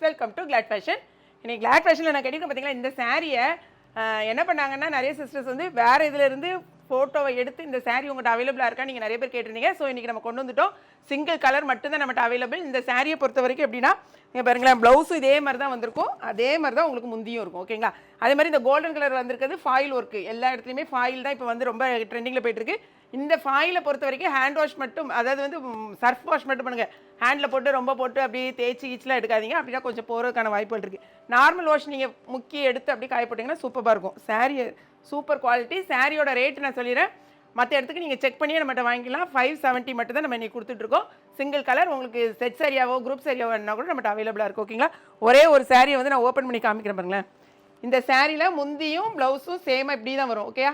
Welcome to glad fashion. இன்னைக்கு glad ஃபேஷனில் நான் கேட்டிருக்கேன் பார்த்தீங்களா, இந்த சாரியை என்ன பண்ணாங்கன்னா நிறைய சிஸ்டர்ஸ் வந்து வேறு இதிலேருந்து ஃபோட்டோவை எடுத்து இந்த சாரீ உங்கள்கிட்ட அவைலபிளாக இருக்கா நீங்கள் நிறைய பேர் கேட்டிருந்தீங்க. ஸோ இன்றைக்கி நம்ம கொண்டு வந்துட்டோம். சிங்கிள் கலர் மட்டும்தான் நம்மகிட்ட அவைலபிள். இந்த சாரியை பொறுத்த வரைக்கும் எப்படின்னா, நீங்கள் பாருங்களேன், ப்ளவுஸும் இதே மாதிரி தான் வந்திருக்கும், அதே மாதிரி தான் உங்களுக்கு முந்தியும் இருக்கும். ஓகேங்களா? அதே மாதிரி இந்த கோல்டன் கலர் வந்திருக்கிறது ஃபாயில் ஒர்க்கு. எல்லா இடத்துலையுமே ஃபாயில் தான் இப்போ வந்து ரொம்ப ட்ரெண்டிங்கில் போயிட்டுருக்கு. இந்த ஃபாயிலை பொறுத்த வரைக்கும் ஹேண்ட் வாஷ் மட்டும், அதாவது வந்து சர்ஃப் வாஷ் மட்டும் பண்ணுங்கள். ஹேண்டில் போட்டு ரொம்ப போட்டு அப்படியே தேய்ச்சி ஈச்செலாம் எடுக்காதீங்க, அப்படின்னா கொஞ்சம் போகிறதுக்கான வாய்ப்புகள் இருக்குது. நார்மல் வாஷ் நீங்கள் முக்கி எடுத்து அப்படியே காய போட்டிங்கன்னா சூப்பராக இருக்கும். Sari super quality. சாரியோட ரேட்டு நான் சொல்லிடுறேன், மற்ற இடத்துக்கு நீங்கள் செக் பண்ணியே நம்மகிட்ட வாங்கிக்கலாம். 570 மட்டும் தான் நம்ம இன்றைக்கி கொடுத்துட்ருக்கோம். Single colour. உங்களுக்கு செட் சாரியாவோ குரூப் சாரியாவோன்னா கூட நம்மகிட்ட அவைலபிளாக இருக்கும். ஓகேங்களா? ஒரே ஒரு சாரியை வந்து நான் ஓப்பன் பண்ணி காமிக்கிறேன் பாருங்களேன். இந்த சாரியில் முந்தியும் ப்ளவுஸும் சேமாக இப்படி தான் வரும். ஓகேயா?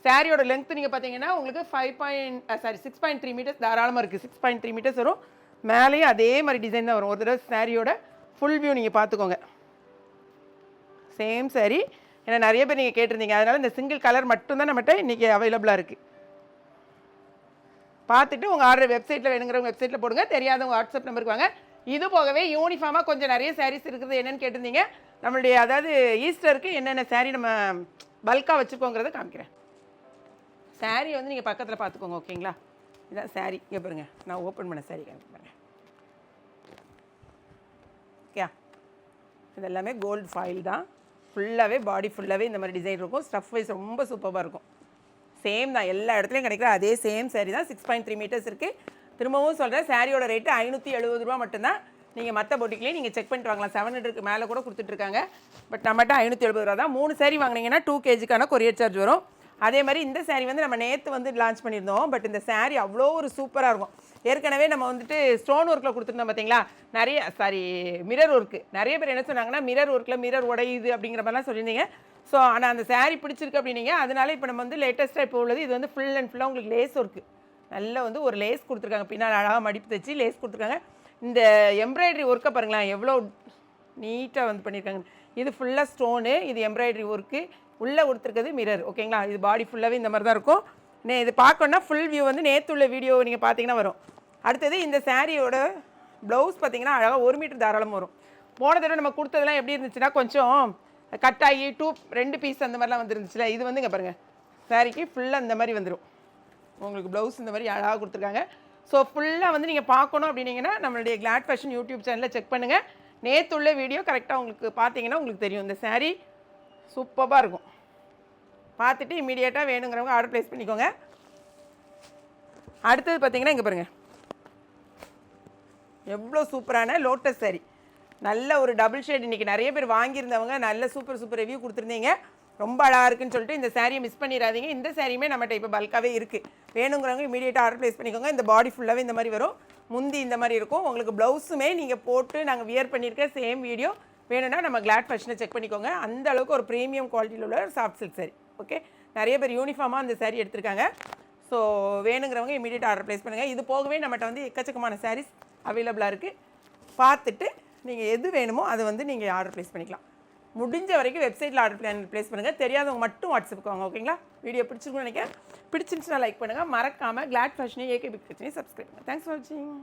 சாரியோட லென்த்து நீங்கள் பார்த்தீங்கன்னா உங்களுக்கு 6.3 மீட்டர்ஸ் தாராளமாக இருக்குது. 6.3 மீட்டர்ஸ் வரும். மேலேயும் அதே மாதிரி டிசைன் தான் வரும். ஒரு தடவை சாரியோட ஃபுல் வியூ நீங்கள் பார்த்துக்கோங்க. Same sorry. ஏன்னா நிறைய பேர் நீங்கள் கேட்டிருந்தீங்க, அதனால் இந்த சிங்கிள் கலர் மட்டும்தான் நம்மகிட்ட இன்றைக்கி அவைலபிளாக இருக்குது. பார்த்துட்டு உங்கள் ஆர்டர் வெப்சைட்டில் வேணுங்கிறவங்க வெப்சைட்டில் போடுங்க, தெரியாதவங்க வாட்ஸ்அப் நம்பருக்கு வாங்க. இது போகவே யூனிஃபார்மாக கொஞ்சம் நிறைய சாரீஸ் இருக்குது. என்னென்னு கேட்டிருந்தீங்க, நம்மளுடைய அதாவது ஈஸ்டருக்கு என்னென்ன சாரீ நம்ம பல்காக வச்சுருக்கோங்கிறத காமிக்கிறேன். சாரீ வந்து நீங்கள் பக்கத்தில் பார்த்துக்கோங்க. ஓகேங்களா? இதான் சாரீ. இங்கே பாருங்க, நான் ஓப்பன் பண்ண சாரீ காமிக்கிறேன். ஓகே, இது எல்லாமே கோல்டு ஃபாயில் தான். ஃபுல்லாகவே பாடி ஃபுல்லாகவே இந்த மாதிரி டிசைன் இருக்கும். ஸ்டஃப் வைஸ் ரொம்ப சூப்பராக இருக்கும். சேம் தான், எல்லா இடத்துலையும் கிடைக்கிற அதே சேம் சாரீ தான். 6.3 மீட்டர்ஸ் இருக்குது. திரும்பவும் சொல்கிறேன், சாரியோட ரேட்டு 570 ரூபா மட்டும்தான். நீங்கள் மற்ற பொட்டிக்லேயும் நீங்கள் செக் பண்ணிட்டு வாங்கலாம். 700க்கு மேலே கூட கொடுத்துட்ருக்காங்க. பட் நம்மகிட்ட 570 ரூபா தான். 3 சாரீ வாங்கினீங்கன்னா 2 kgக்கான கொரியர் சார்ஜ் வரும். அதே மாதிரி இந்த சாரீ வந்து நம்ம நேற்று வந்து லான்ச் பண்ணியிருந்தோம். பட் இந்த சாரீ அவ்வளோ ஒரு சூப்பராக இருக்கும். ஏற்கனவே நம்ம வந்துட்டு ஸ்டோன் ஒர்க்கில் கொடுத்துருந்தோம் பார்த்தீங்களா, நிறைய மிரர் ஒர்க்கு. நிறைய பேர் என்ன சொன்னாங்கன்னா, மிரர் ஒர்க்கில் மிரர் உடையுது அப்படிங்கிற மாதிரிலாம் சொல்லியிருந்தீங்க. ஸோ ஆனால் அந்த சாரீ பிடிச்சிருக்கு அப்படின்னீங்க. அதனால இப்போ நம்ம வந்து லேட்டஸ்ட்டாக இப்போ உள்ளது இது வந்து ஃபுல் அண்ட் ஃபுல்லாக உங்களுக்கு லேஸ் ஒர்க்கு. நல்லா வந்து ஒரு லேஸ் கொடுத்துருக்காங்க, பின்னால் அழகாக மடிப்பு தைச்சி லேஸ் கொடுத்துருக்காங்க. இந்த எம்ப்ராய்டரி ஒர்க்கை பாருங்களேன், எவ்வளோ நீட்டாக வந்து பண்ணியிருக்காங்க. இது ஃபுல்லாக ஸ்டோனு, இது எம்ப்ராய்டரி ஒர்க்கு, உள்ளே கொடுத்துருக்குது மிரர். ஓகேங்களா? இது பாடி ஃபுல்லாகவே இந்த மாதிரி தான் இருக்கும். இது பார்க்கணுன்னா ஃபுல் வியூ வந்து நேற்று உள்ள வீடியோ நீங்கள் பார்த்தீங்கன்னா வரும். அடுத்தது இந்த சாரியோட ப்ளவுஸ் பார்த்தீங்கன்னா அழகாக 1 மீட்டர் தாராளமாக வரும். போன தடவை நம்ம கொடுத்ததெல்லாம் எப்படி இருந்துச்சுன்னா கொஞ்சம் கட் ஆகி 2 பீஸ் அந்த மாதிரிலாம் வந்துருந்துச்சுல. இது வந்து இங்கே பாருங்கள், சாரிக்கு ஃபுல்லாக இந்த மாதிரி வந்துடும். உங்களுக்கு ப்ளவுஸ் இந்த மாதிரி அழகாக கொடுத்துருக்காங்க. ஸோ ஃபுல்லாக வந்து நீங்கள் பார்க்கணும் அப்படின்னீங்கன்னா நம்மளுடைய கிளாட் ஃபேஷன் யூடியூப் சேனலில் செக் பண்ணுங்கள். நேற்று உள்ள வீடியோ கரெக்டாக உங்களுக்கு பார்த்தீங்கன்னா உங்களுக்கு தெரியும். இந்த சாரீ சூப்பராக இருக்கும். பார்த்துட்டு இமீடியட்டாக வேணுங்கிறவங்க ஆர்டர் ப்ளேஸ் பண்ணிக்கோங்க. அடுத்தது பார்த்தீங்கன்னா இங்கே பாருங்கள், எவ்வளோ சூப்பரான லோட்டஸ் சாரீ. நல்ல ஒரு டபுள் ஷேட். இன்றைக்கி நிறைய பேர் வாங்கியிருந்தவங்க நல்ல சூப்பர் ரிவ்யூ கொடுத்துருந்தீங்க. ரொம்ப அழகாக இருக்குன்னு சொல்லிட்டு இந்த சாரியை மிஸ் பண்ணிடாதீங்க. இந்த சாரியுமே நம்மகிட்ட இப்போ பல்காகவே இருக்குது. வேணுங்கிறவங்க இமீடியட்டாக ஆர்டர் ப்ளேஸ் பண்ணிக்கோங்க. இந்த பாடி ஃபுல்லாகவே இந்த மாதிரி வரும். முந்தி இந்த மாதிரி இருக்கும். உங்களுக்கு ப்ளவுஸுமே நீங்கள் போட்டு நாங்கள் வியர் பண்ணியிருக்க சேம் வீடியோ வேணும்னா நம்ம கிளாட் ஃபேஷனை செக் பண்ணிக்கோங்க. அந்த அளவுக்கு ஒரு ப்ரீமியம் குவாலிட்டியில் உள்ள சாஃப்ட் சில்க் சாரீ. ஓகே, நிறைய பேர் யூனிஃபார்மாக அந்த சாரீ எடுத்திருக்காங்க. ஸோ வேணுங்கிறவங்க இமீடியட்டாக ஆர்டர் ப்ளேஸ் பண்ணுங்கள். இது போகவே நம்மகிட்ட வந்து எக்கச்சக்கமான சாரீஸ் அவைலபிளாக இருக்குது. பார்த்துட்டு நீங்கள் எது வேணுமோ அதை வந்து நீங்கள் ஆர்டர் ப்ளேஸ் பண்ணிக்கலாம். முடிஞ்ச வரைக்கும் வெப்சைட்டில் ஆர்டர் ப்ளேஸ் பண்ணுங்கள். தெரியாதவங்க மட்டும் வாட்ஸ்அப்புக்கு வாங்க. ஓகேங்களா? வீடியோ பிடிச்சிருக்குன்னு நினைக்கிறேன். பிடிச்சிருந்துச்சுன்னா லைக் பண்ணுங்கள். மறக்காமல் கிளாட் ஃபேஷனையும் ஏகே பிக் கிச்சனையும் சப்ஸ்கிரைப் பண்ணுங்கள். தேங்க்ஸ் ஃபார் வாட்சிங்.